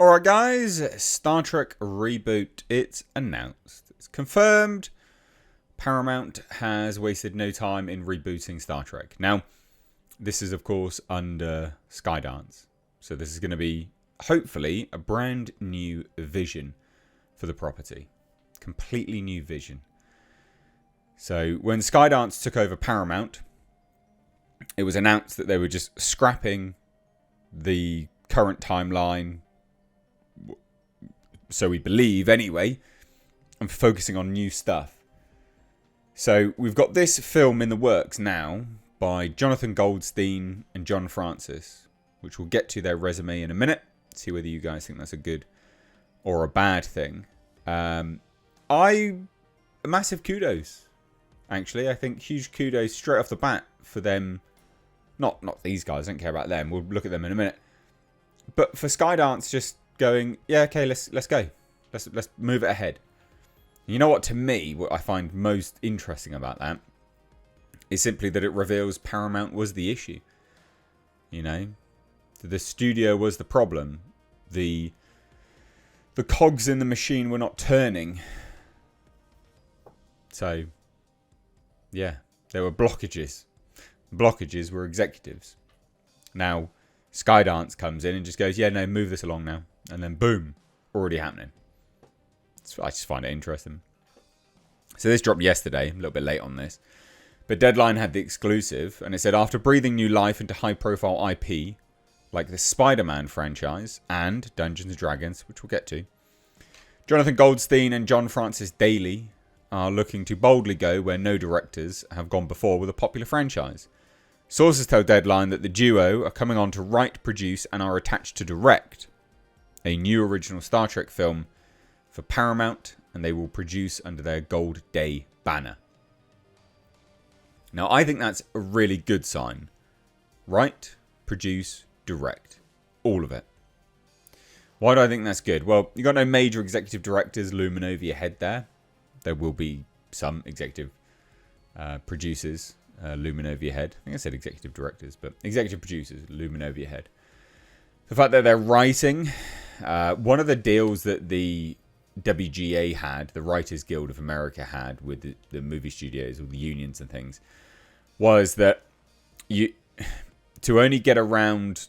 Alright guys, Star Trek reboot, it's announced. It's confirmed. Paramount has wasted no time in rebooting Star Trek. Now, this is of course under Skydance. So this is going to be, hopefully, a brand new vision for the property. Completely new vision. So when Skydance took over Paramount, it was announced that they were just scrapping the current timeline, so we believe anyway, and focusing on new stuff. So we've got this film in the works now by Jonathan Goldstein and John Francis, which we'll get to their resume in a minute, see whether you guys think that's a good or a bad thing. Massive kudos, actually. I think huge kudos straight off the bat for them. Not these guys, I don't care about them, we'll look at them in a minute. But for Skydance just going, yeah, okay, let's go. Let's move it ahead. You know what, to me, what I find most interesting about that is simply that it reveals Paramount was the issue. You know, the studio was the problem. The cogs in the machine were not turning. So, yeah, there were blockages. Blockages were executives. Now, Skydance comes in and just goes, yeah, no, move this along now. And then boom, already happening. I just find it interesting. So this dropped yesterday, a little bit late on this. But Deadline had the exclusive, and it said, after breathing new life into high-profile IP, like the Spider-Man franchise and Dungeons & Dragons, which we'll get to, Jonathan Goldstein and John Francis Daley are looking to boldly go where no directors have gone before with a popular franchise. Sources tell Deadline that the duo are coming on to write, produce, and are attached to direct a new original Star Trek film for Paramount, and they will produce under their Gold Day banner. Now, I think that's a really good sign. Write, produce, direct. All of it. Why do I think that's good? Well, you've got no major executive directors looming over your head there. There will be some executive producers looming over your head. I think I said executive directors, but executive producers looming over your head. The fact that they're writing, one of the deals that the WGA had, the Writers Guild of America had with the movie studios, or the unions and things, was that you to get around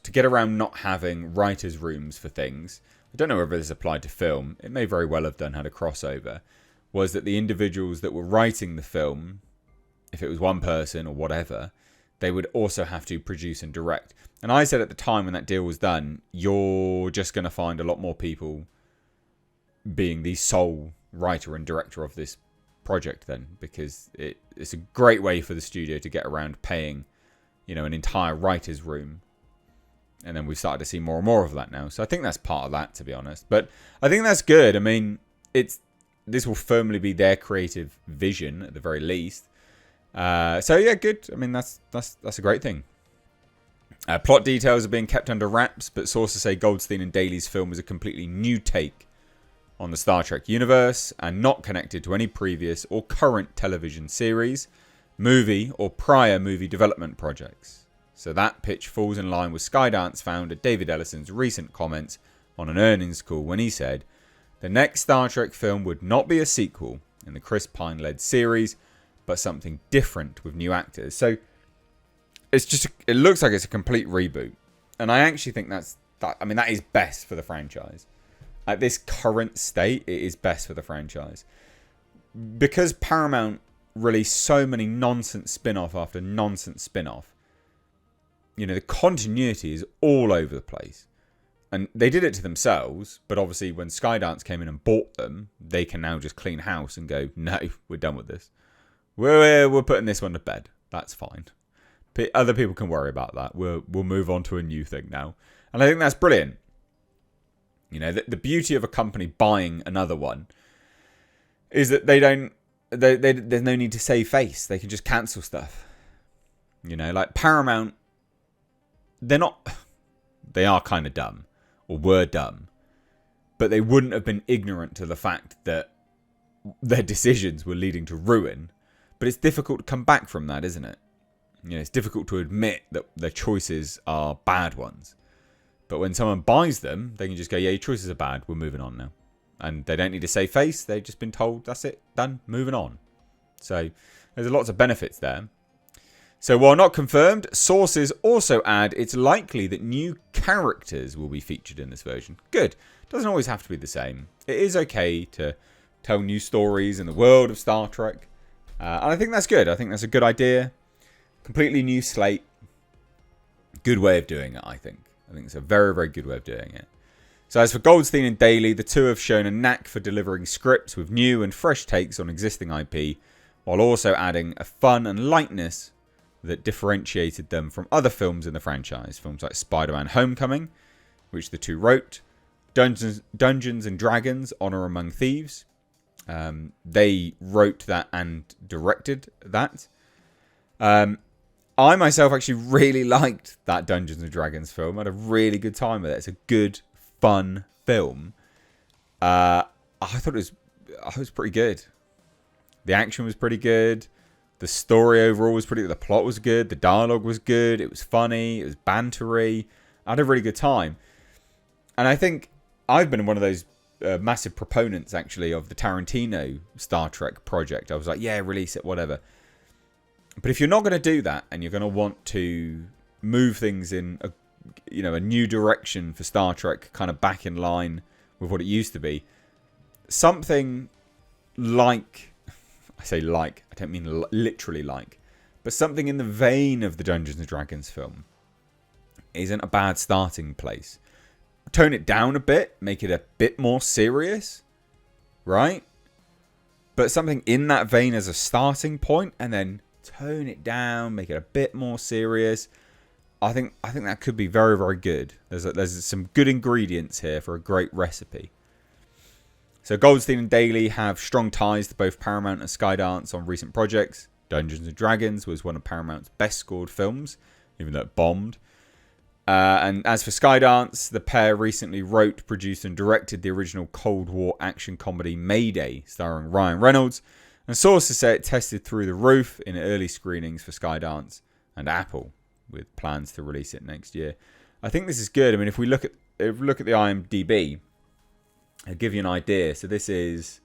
not having writers' rooms for things. I don't know whether this applied to film. It may very well have had a crossover. Was that the individuals that were writing the film, if it was one person or whatever, they would also have to produce and direct. And I said at the time when that deal was done, you're just going to find a lot more people being the sole writer and director of this project then, because it's a great way for the studio to get around paying, an entire writer's room. And then we've started to see more and more of that now. So I think that's part of that, to be honest. But I think that's good. I mean, this will firmly be their creative vision at the very least. So yeah, good. I mean, that's a great thing. Plot details are being kept under wraps, but sources say Goldstein and Daley's film is a completely new take on the Star Trek universe and not connected to any previous or current television series, movie, or prior movie development projects. So that pitch falls in line with Skydance founder David Ellison's recent comments on an earnings call when he said, the next Star Trek film would not be a sequel in the Chris Pine-led series, but something different with new actors. So it looks like it's a complete reboot. And I actually think that is best for the franchise. At this current state, it is best for the franchise. Because Paramount released so many nonsense spin-off after nonsense spin-off, the continuity is all over the place. And they did it to themselves, but obviously when Skydance came in and bought them, they can now just clean house and go, no, we're done with this. We're putting this one to bed. That's fine. Other people can worry about that. We'll move on to a new thing now. And I think that's brilliant. The beauty of a company buying another one is that there's no need to save face. They can just cancel stuff. Like Paramount, they are kind of dumb, or were dumb, but they wouldn't have been ignorant to the fact that their decisions were leading to ruin. But it's difficult to come back from that, isn't it? It's difficult to admit that their choices are bad ones. But when someone buys them, they can just go, yeah, your choices are bad. We're moving on now. And they don't need to save face. They've just been told, that's it, done, moving on. So there's lots of benefits there. So while not confirmed, sources also add it's likely that new characters will be featured in this version. Good. Doesn't always have to be the same. It is okay to tell new stories in the world of Star Trek. And I think that's good. I think that's a good idea. Completely new slate. Good way of doing it, I think. I think it's a very, very good way of doing it. So as for Goldstein and Daley, the two have shown a knack for delivering scripts with new and fresh takes on existing IP, while also adding a fun and lightness that differentiated them from other films in the franchise. Films like Spider-Man Homecoming, which the two wrote, Dungeons and Dragons, Honor Among Thieves. They wrote that and directed that. I myself actually really liked that Dungeons and Dragons film. I had a really good time with it. It's a good, fun film. I thought it was pretty good. The action was pretty good. The story overall was pretty good. The plot was good. The dialogue was good. It was funny. It was bantery. I had a really good time. And I think I've been one of those massive proponents, actually, of the Tarantino Star Trek project. I was like, yeah, release it, whatever. But if you're not going to do that and you're going to want to move things in a new direction for Star Trek, kind of back in line with what it used to be, something like, I say like, I don't mean literally like, but something in the vein of the Dungeons and Dragons film isn't a bad starting place. Tone it down a bit, make it a bit more serious, right? But something in that vein as a starting point, and then tone it down, make it a bit more serious. I think that could be very, very good. There's some good ingredients here for a great recipe. So Goldstein and Daley have strong ties to both Paramount and Skydance on recent projects. Dungeons and Dragons was one of Paramount's best scored films, even though it bombed. And as for Skydance, the pair recently wrote, produced and directed the original Cold War action comedy Mayday, starring Ryan Reynolds. And sources say it tested through the roof in early screenings for Skydance and Apple, with plans to release it next year. I think this is good. I mean, if we look at the IMDb, I'll give you an idea. So this is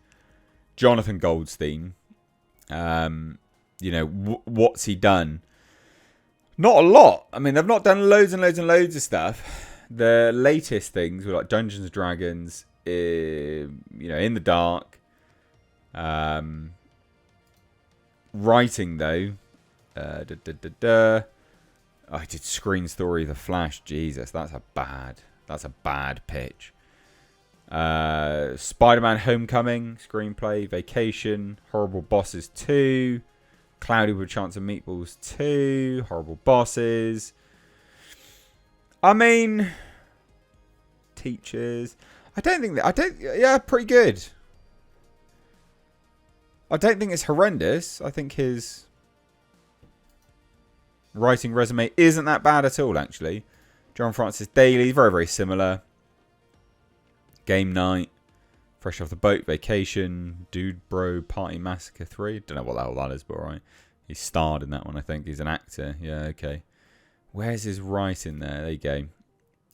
Jonathan Goldstein. What's he done? Not a lot. I mean, they've not done loads and loads and loads of stuff. The latest things were like Dungeons and Dragons, In the Dark. Writing though, I did Screen Story, The Flash. Jesus, that's a bad pitch. Spider-Man Homecoming, screenplay, Vacation, Horrible Bosses 2, Cloudy with Chance of Meatballs 2, Horrible Bosses. I mean, Teachers. Pretty good. I don't think it's horrendous. I think his writing resume isn't that bad at all, actually. John Francis Daley, very, very similar. Game Night, Fresh Off the Boat, Vacation, Dude Bro, Party Massacre 3. Don't know what the hell that is, but alright. He starred in that one, I think. He's an actor. Yeah, okay. Where's his writing there? There you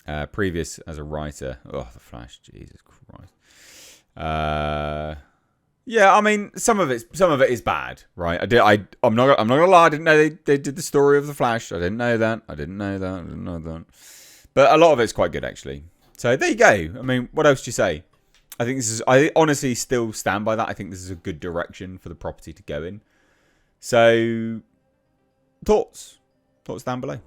go. Previous as a writer. Oh, The Flash. Jesus Christ. Yeah, I mean, some of it is bad, right? I'm not gonna lie. I didn't know they did the story of The Flash. I didn't know that. But a lot of it's quite good, actually. So there you go. I mean, what else do you say? I honestly still stand by that. I think this is a good direction for the property to go in. So, thoughts down below.